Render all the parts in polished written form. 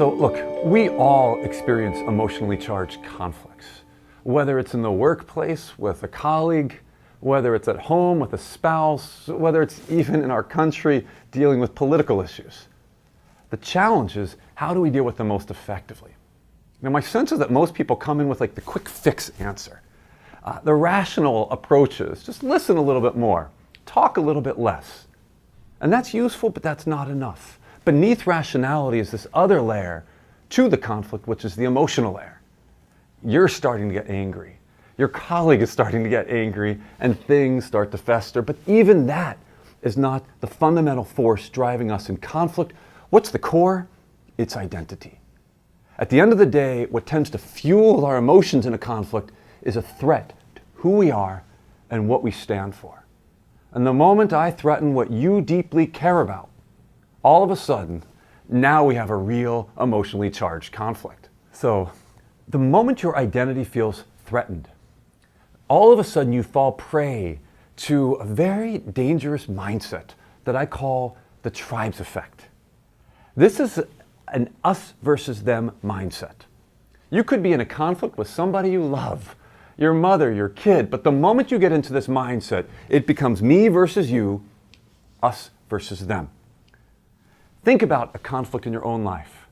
So look, we all experience emotionally charged conflicts, whether it's in the workplace with a colleague, whether it's at home with a spouse, whether it's even in our country dealing with political issues. The challenge is, how do we deal with them most effectively? Now, my sense is that most people come in with like the quick fix answer. The rational approach is just listen a little bit more, talk a little bit less. And that's useful, but that's not enough. Beneath rationality is this other layer to the conflict, which is the emotional layer. You're starting to get angry. Your colleague is starting to get angry, and things start to fester. But even that is not the fundamental force driving us in conflict. What's the core? It's identity. At the end of the day, what tends to fuel our emotions in a conflict is a threat to who we are and what we stand for. And the moment I threaten what you deeply care about, all of a sudden, now we have a real emotionally charged conflict. So, the moment your identity feels threatened, all of a sudden you fall prey to a very dangerous mindset that I call the tribes effect. This is an us versus them mindset. You could be in a conflict with somebody you love, your mother, your kid, but the moment you get into this mindset, it becomes me versus you, us versus them. Think about a conflict in your own life.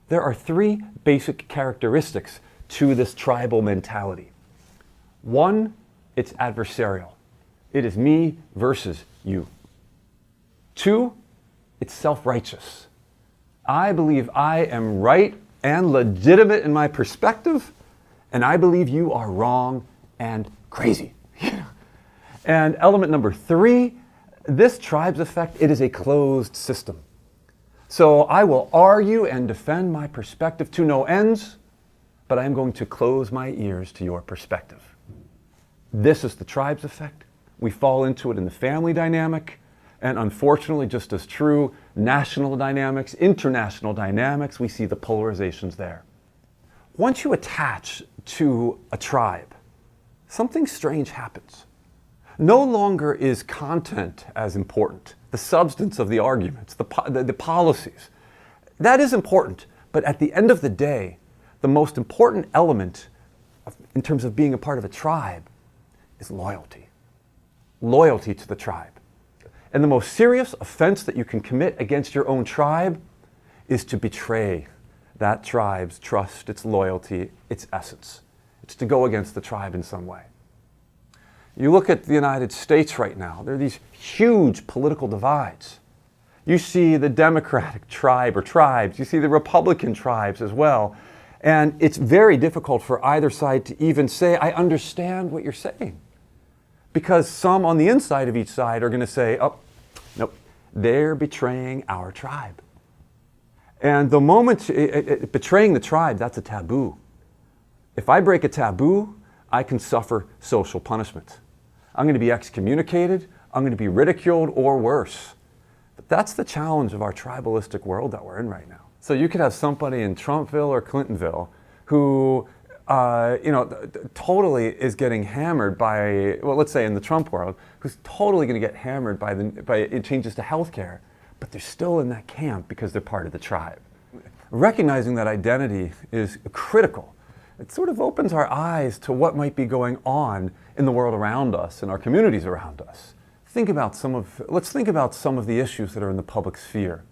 There are three basic characteristics to this tribal mentality. One, it's adversarial. It is me versus you. Two, it's self-righteous. I believe I am right and legitimate in my perspective, and I believe you are wrong and crazy. And element number three, this tribes effect, it is a closed system. So I will argue and defend my perspective to no ends, but I'm going to close my ears to your perspective. This is the tribes effect. We fall into it in the family dynamic, and unfortunately, just as true, national dynamics, international dynamics, we see the polarizations there. Once you attach to a tribe, something strange happens. No longer is content as important, the substance of the arguments, the policies. That is important, but at the end of the day, the most important element in terms of being a part of a tribe is loyalty. Loyalty to the tribe. And the most serious offense that you can commit against your own tribe is to betray that tribe's trust, its loyalty, its essence. It's to go against the tribe in some way. You look at the United States right now, there are these huge political divides. You see the Democratic tribe or tribes, you see the Republican tribes as well. And it's very difficult for either side to even say, I understand what you're saying. Because some on the inside of each side are going to say, oh, nope, they're betraying our tribe. And the moment betraying the tribe, that's a taboo. If I break a taboo, I can suffer social punishment. I'm going to be excommunicated, I'm going to be ridiculed, or worse. But that's the challenge of our tribalistic world that we're in right now. So you could have somebody in Trumpville or Clintonville who totally is getting hammered by, well, let's say in the Trump world, who's totally going to get hammered by changes to healthcare, but they're still in that camp because they're part of the tribe. Recognizing that identity is critical. It sort of opens our eyes to what might be going on in the world around us, in our communities around us. Let's think about some of the issues that are in the public sphere.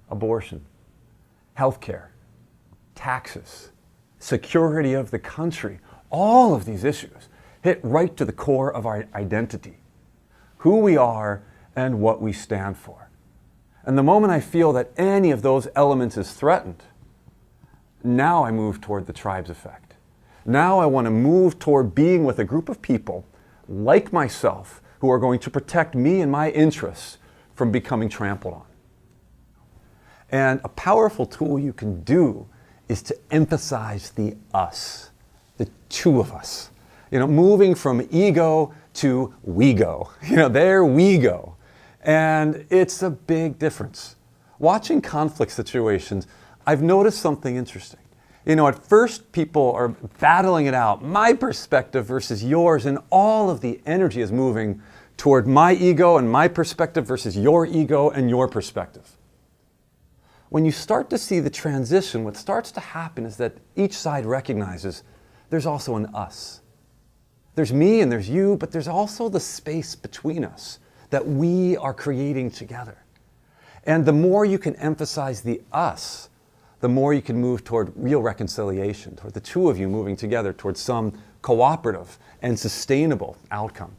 Abortion, healthcare, taxes, security of the country. All of these issues hit right to the core of our identity, who we are and what we stand for. And the moment I feel that any of those elements is threatened, now I move toward the tribes effect. Now I want to move toward being with a group of people like myself who are going to protect me and my interests from becoming trampled on. And a powerful tool you can do is to emphasize the us, the two of us. Moving from ego to we go. There we go. And it's a big difference. Watching conflict situations, I've noticed something interesting. At first people are battling it out, my perspective versus yours, and all of the energy is moving toward my ego and my perspective versus your ego and your perspective. when you start to see the transition, what starts to happen is that each side recognizes there's also an us. There's me and there's you, but there's also the space between us that we are creating together. And the more you can emphasize the us, the more you can move toward real reconciliation, toward the two of you moving together towards some cooperative and sustainable outcome.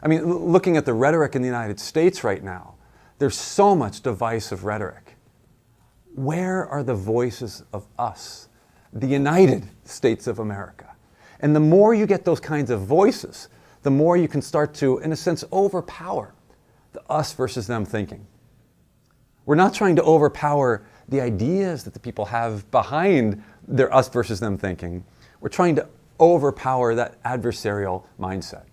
I mean, looking at the rhetoric in the United States right now, there's so much divisive rhetoric. Where are the voices of us, the United States of America? And the more you get those kinds of voices, the more you can start to, in a sense, overpower the us versus them thinking. We're not trying to overpower the ideas that the people have behind their us versus them thinking. We're trying to overpower that adversarial mindset.